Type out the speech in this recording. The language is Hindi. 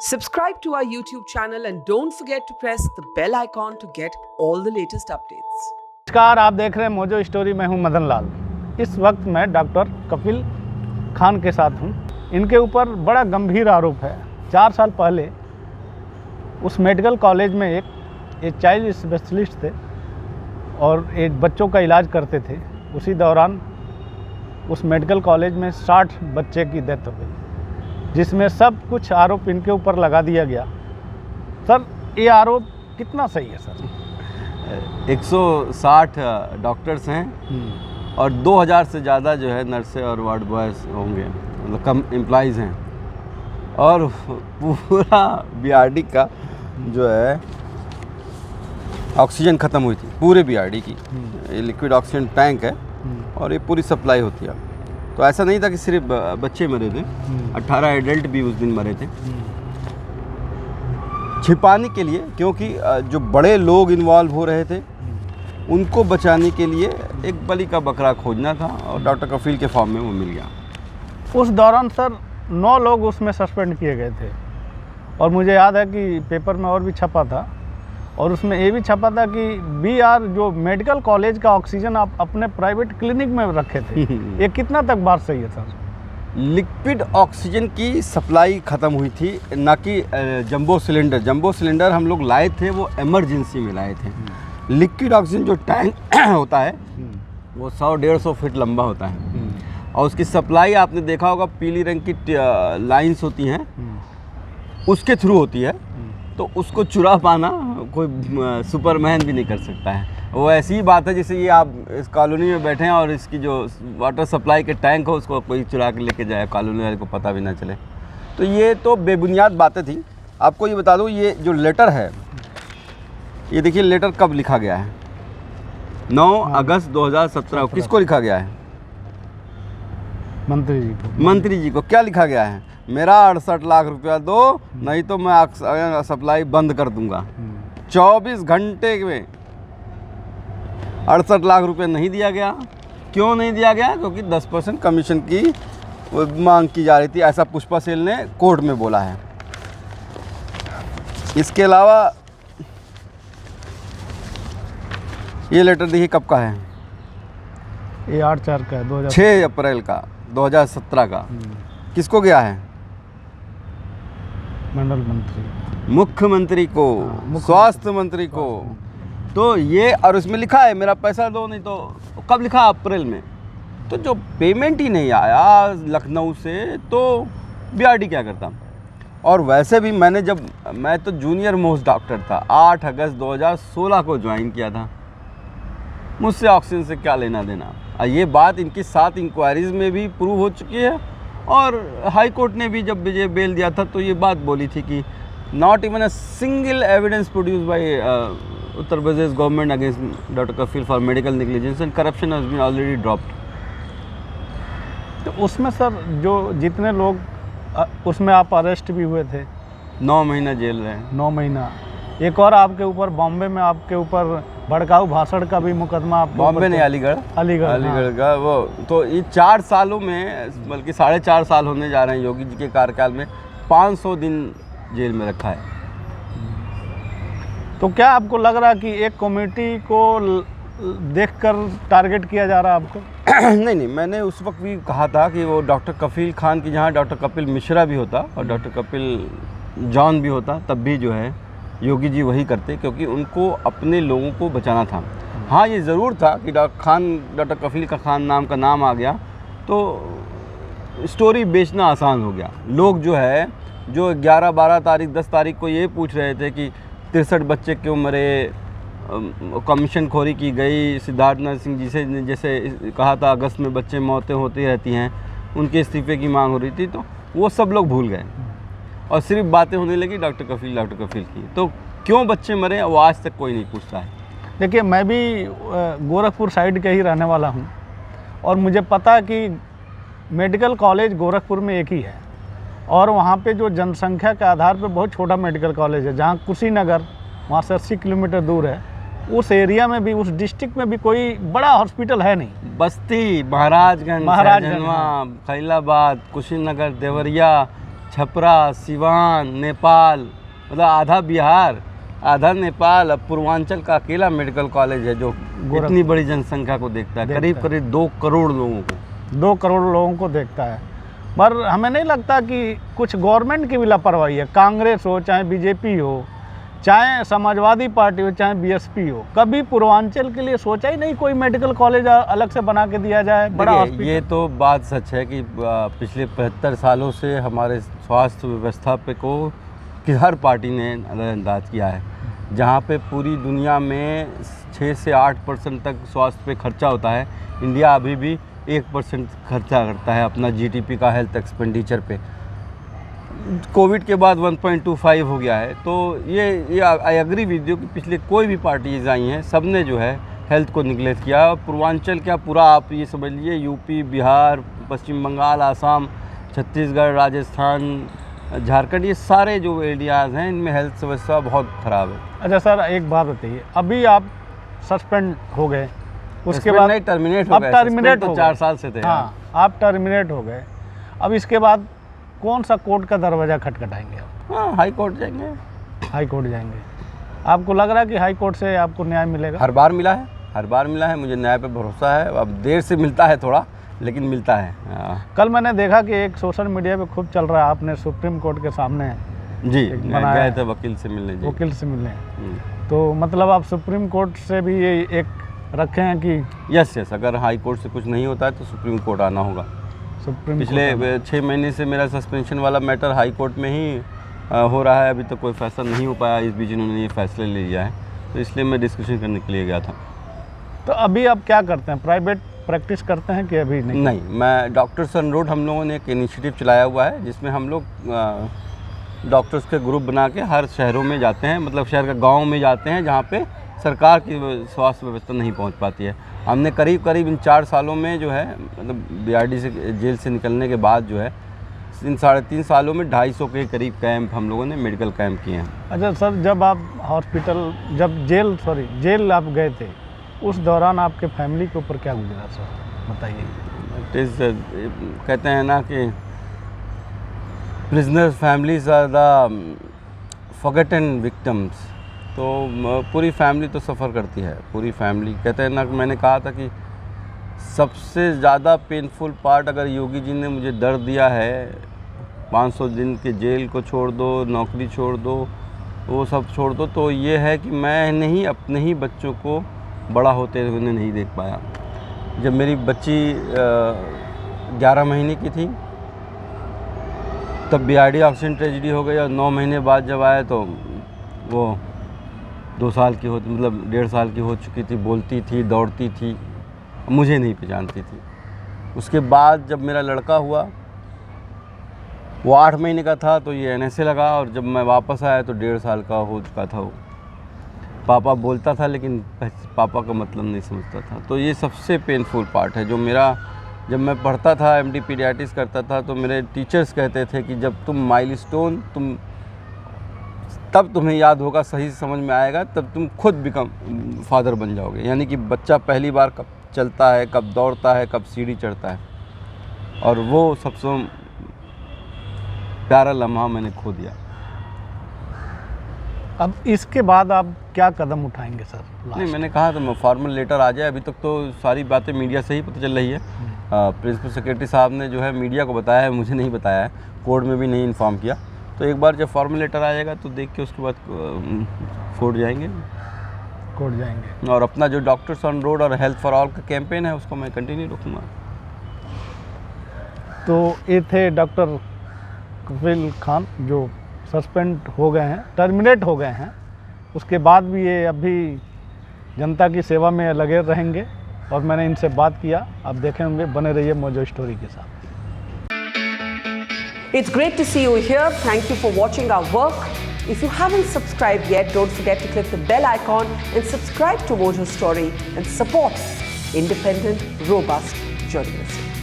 Subscribe to our YouTube channel and don't forget to press the bell icon to get all the latest updates. नमस्कार, आप देख रहे हैं मोजो स्टोरी। मैं हूं मदन लाल। इस वक्त मैं डॉक्टर कपिल खान के साथ हूं। इनके ऊपर बड़ा गंभीर आरोप है। 4 साल पहले उस मेडिकल कॉलेज में एक चाइल्ड स्पेशलिस्ट थे और एक बच्चों का इलाज करते थे। उसी दौरान उस मेडिकल कॉलेज में 60 बच्चे की डेथ हो गई, जिसमें सब कुछ आरोप इनके ऊपर लगा दिया गया। सर, ये आरोप कितना सही है सर? 160 डॉक्टर्स हैं और 2000 से ज़्यादा जो है नर्सें और वार्ड बॉयज़ होंगे, मतलब कम एम्प्लॉइज़ हैं। और पूरा बीआरडी का जो है ऑक्सीजन ख़त्म हुई थी, पूरे बीआरडी की। ये लिक्विड ऑक्सीजन टैंक है और ये पूरी सप्लाई होती है। तो ऐसा नहीं था कि सिर्फ बच्चे मरे थे, 18 एडल्ट भी उस दिन मरे थे। छिपाने के लिए, क्योंकि जो बड़े लोग इन्वॉल्व हो रहे थे उनको बचाने के लिए एक बलि का बकरा खोजना था और डॉक्टर कफील के फॉर्म में वो मिल गया। उस दौरान सर 9 लोग उसमें सस्पेंड किए गए थे और मुझे याद है कि पेपर में और भी छपा था और उसमें ये भी छपा था कि बीआर जो मेडिकल कॉलेज का ऑक्सीजन आप अपने प्राइवेट क्लिनिक में रखे थे। ये कितना तक बात सही है सर? लिक्विड ऑक्सीजन की सप्लाई ख़त्म हुई थी, ना कि जंबो सिलेंडर। जंबो सिलेंडर हम लोग लाए थे, वो इमरजेंसी में लाए थे। लिक्विड ऑक्सीजन जो टैंक होता है वो 100-150 फीट लंबा होता है और उसकी सप्लाई आपने देखा होगा, पीली रंग की लाइंस होती हैं, उसके थ्रू होती है। तो उसको चुरा पाना कोई सुपरमैन भी नहीं कर सकता है। वो ऐसी ही बात है जैसे ये आप इस कॉलोनी में बैठे हैं और इसकी जो वाटर सप्लाई के टैंक हो उसको कोई चुरा के लेके जाए, कॉलोनी वाले को पता भी ना चले। तो ये तो बेबुनियाद बातें थी। आपको ये बता दूँ, ये जो लेटर है, ये देखिए लेटर कब लिखा गया है, 9 अगस्त 2017 को। किसको लिखा गया है? मंत्री जी को। मंत्री जी को। क्या लिखा गया है? मेरा 68 लाख रुपया दो, नहीं तो मैं सप्लाई बंद कर दूंगा। 24 घंटे में 68 लाख रुपये नहीं दिया गया। क्यों नहीं दिया गया? क्योंकि 10% कमीशन की मांग की जा रही थी, ऐसा पुष्पा सेल ने कोर्ट में बोला है। इसके अलावा ये लेटर देखिए कब का है, ये 8/4 का है, 2000 6 अप्रैल का 2017 का। किसको गया है? मंडल मंत्री, मुख्यमंत्री को, स्वास्थ्य मंत्री को। तो ये, और उसमें लिखा है मेरा पैसा दो, नहीं तो कब लिखा? अप्रैल में। तो जो पेमेंट ही नहीं आया लखनऊ से, तो बीआरडी क्या करता? और वैसे भी मैं तो जूनियर मोस्ट डॉक्टर था, 8 अगस्त 2016 को ज्वाइन किया था। मुझसे ऑक्सीजन से क्या लेना देना? ये बात इनकी 7 इंक्वायरीज में भी प्रूव हो चुकी है और हाई कोर्ट ने भी जब मुझे बेल दिया था तो ये बात बोली थी कि not even a single evidence produce by Uttar Pradesh government against doctor Kafeel for medical negligence and corruption has been already dropped. तो उसमें सर जो जितने लोग उसमें आप अरेस्ट भी हुए थे, 9 महीना जेल रहे। 9 महीना। एक और आपके ऊपर बॉम्बे में आपके ऊपर भड़काऊ भाषण का भी मुकदमा। बॉम्बे नहीं, अलीगढ़ हाँ। का वो। तो ये 4 सालों में, बल्कि 4.5 साल होने जा रहे हैं योगी जी के कार्यकाल में, 500 दिन जेल में रखा है। तो क्या आपको लग रहा है कि एक कमेटी को देखकर टारगेट किया जा रहा है आपको? नहीं, मैंने उस वक्त भी कहा था कि वो डॉक्टर कफील खान की जहाँ डॉक्टर कपिल मिश्रा भी होता और डॉक्टर कपिल जॉन भी होता, तब भी जो है योगी जी वही करते, क्योंकि उनको अपने लोगों को बचाना था। हाँ, ये ज़रूर था कि डॉक्टर कफील का खान नाम का नाम आ गया तो स्टोरी बेचना आसान हो गया। लोग जो है, जो 11, 12 तारीख, 10 तारीख को ये पूछ रहे थे कि 63 बच्चे क्यों मरे, कमीशन खोरी की गई, सिद्धार्थ नाथ सिंह जी से जैसे कहा था अगस्त में बच्चे मौतें होती रहती हैं, उनके इस्तीफे की मांग हो रही थी, तो वो सब लोग भूल गए और सिर्फ बातें होने लगी डॉक्टर कफील की। तो क्यों बच्चे मरे वो आज तक कोई नहीं पूछता है। देखिए, मैं भी गोरखपुर साइड का ही रहने वाला हूँ और मुझे पता है कि मेडिकल कॉलेज गोरखपुर में एक ही है और वहाँ पे जो जनसंख्या के आधार पर बहुत छोटा मेडिकल कॉलेज है, जहाँ कुशीनगर वहाँ से 80 किलोमीटर दूर है। उस एरिया में भी, उस डिस्ट्रिक्ट में भी कोई बड़ा हॉस्पिटल है नहीं। बस्ती, महाराजगंज, खैलाबाद, कुशीनगर, देवरिया, छपरा, सिवान, नेपाल, मतलब आधा बिहार, आधा नेपाल, अब पूर्वांचल का अकेला मेडिकल कॉलेज है जो इतनी बड़ी जनसंख्या को देखता है, करीब करीब 2 करोड़ लोगों को। 2 करोड़ लोगों को देखता है। पर हमें नहीं लगता कि कुछ गवर्नमेंट की भी लापरवाही है, कांग्रेस हो चाहे बीजेपी हो, चाहे समाजवादी पार्टी हो चाहे बीएसपी हो, कभी पूर्वांचल के लिए सोचा ही नहीं कोई मेडिकल कॉलेज अलग से बना के दिया जाए, बड़ा हॉस्पिटल। ये तो बात सच है कि पिछले 75 सालों से हमारे स्वास्थ्य व्यवस्था पे को कि हर पार्टी ने नज़रअंदाज किया है। जहाँ पे पूरी दुनिया में 6 से 8% तक स्वास्थ्य पे खर्चा होता है, इंडिया अभी भी 1% खर्चा करता है अपना जीडीपी का हेल्थ एक्सपेंडिचर पे। कोविड के बाद 1.25 हो गया है। तो ये आई एग्री विद यू कि पिछले कोई भी पार्टीज आई हैं, सब ने जो है हेल्थ को निगलेक्ट किया। पूर्वांचल क्या, पूरा आप ये समझ लीजिए यूपी, बिहार, पश्चिम बंगाल, आसाम, छत्तीसगढ़, राजस्थान, झारखंड, ये सारे जो एरियाज़ हैं इनमें हेल्थ व्यवस्था बहुत ख़राब है। अच्छा सर, एक बात बताइए, अभी आप सस्पेंड हो गए, उसके बाद नहीं, टर्मिनेट हो अब गए। टर्मिनेट हो 4 साल से थे। हाँ, आप टर्मिनेट हो गए। अब इसके बाद कौन सा कोर्ट का दरवाज़ा खटखटाएंगे आप? हाँ, हाई कोर्ट जाएंगे। हाई कोर्ट जाएंगे। आपको लग रहा है कि हाई कोर्ट से आपको न्याय मिलेगा? हर बार मिला है, हर बार मिला है, मुझे न्याय पे भरोसा है। अब देर से मिलता है थोड़ा, लेकिन मिलता है। कल मैंने देखा कि एक सोशल मीडिया पे खूब चल रहा है, आपने सुप्रीम कोर्ट के सामने जी गए थे वकील से मिलने। जी, वकील से मिलने। तो मतलब आप सुप्रीम कोर्ट से भी ये एक रखे हैं कि यस, अगर हाई कोर्ट से कुछ नहीं होता है तो सुप्रीम कोर्ट आना होगा। पिछले 6 महीने से मेरा सस्पेंशन वाला मैटर हाई कोर्ट में ही हो रहा है, अभी तक कोई फैसला नहीं हो पाया। इस बीच इन्होंने ये फैसला ले लिया है, तो इसलिए मैं डिस्कशन करने के लिए गया था। तो अभी आप क्या करते हैं, प्राइवेट प्रैक्टिस करते हैं कि अभी नहीं? नहीं, मैं डॉक्टर्स ऑन रोड, हम लोगों ने एक इनिशिएटिव चलाया हुआ है जिसमें हम लोग डॉक्टर्स के ग्रुप बना के हर शहरों में जाते हैं, मतलब शहर का गाँव में जाते हैं जहाँ पे सरकार की स्वास्थ्य व्यवस्था नहीं पहुंच पाती है। हमने करीब इन 4 सालों में जो है, मतलब बीआरडी से जेल से निकलने के बाद जो है, इन 3.5 सालों में 250 के करीब कैंप हम लोगों ने मेडिकल कैंप किए हैं। अच्छा सर, जब आप हॉस्पिटल, जब जेल आप गए थे, उस दौरान आपके फैमिली के ऊपर क्या गुजरा सर, बताइए। कहते हैं ना कि prisoner families are the forgotten victims. तो पूरी फैमिली तो सफ़र करती है, पूरी फैमिली। कहते हैं ना, मैंने कहा था कि सबसे ज़्यादा पेनफुल पार्ट अगर योगी जी ने मुझे दर्द दिया है, 500 दिन के जेल को छोड़ दो, नौकरी छोड़ दो, वो सब छोड़ दो, तो ये है कि मैं अपने ही बच्चों को बड़ा होते हुए नहीं देख पाया। जब मेरी बच्ची 11 महीने की थी तब बीआरडी ऑक्सीजन ट्रेजेडी हो गई, और 9 महीने बाद जब आया तो वो 2 साल की होती, मतलब 1.5 साल की हो चुकी थी, बोलती थी, दौड़ती थी, मुझे नहीं पहचानती थी। उसके बाद जब मेरा लड़का हुआ, वो 8 महीने का था तो ये एनएसए लगा, और जब मैं वापस आया तो 1.5 साल का हो चुका था वो। पापा बोलता था लेकिन पापा का मतलब नहीं समझता था। तो ये सबसे पेनफुल पार्ट है जो मेरा, जब मैं पढ़ता था, एमडी पीडियाट्रिक्स करता था, तो मेरे टीचर्स कहते थे कि जब तुम माइलस्टोन, तब तुम्हें याद होगा, सही समझ में आएगा, तब तुम खुद फादर बन जाओगे। यानी कि बच्चा पहली बार कब चलता है, कब दौड़ता है, कब सीढ़ी चढ़ता है, और वो सबसे प्यारा लम्हा मैंने खो दिया। अब इसके बाद आप क्या कदम उठाएंगे सर? नहीं, मैंने कहा था मैं फॉर्मल लेटर आ जाए। अभी तक तो सारी बातें मीडिया से ही पता चल रही है। प्रिंसिपल सेक्रेटरी साहब ने जो है मीडिया को बताया है, मुझे नहीं बताया है, कोर्ट में भी नहीं इन्फॉर्म किया। तो एक बार जब फॉर्मल लेटर आ जाएगा तो देख के उसके बाद कोर्ट जाएंगे। और अपना जो डॉक्टर्स ऑन रोड और हेल्थ फॉर ऑल का कैंपेन है उसको मैं कंटिन्यू रखूँगा। तो ये थे डॉक्टर कफील खान जो सस्पेंड हो गए हैं, टर्मिनेट हो गए हैं। उसके बाद भी ये अभी जनता की सेवा में लगे रहेंगे, और मैंने इनसे बात किया। आप देखे होंगे, बने रहिए मोजो स्टोरी के साथ। It's great to see you here. Thank you for watching our work. If you haven't subscribed yet, don't forget to click the bell icon and subscribe to Mojo Story and support independent, robust journalism.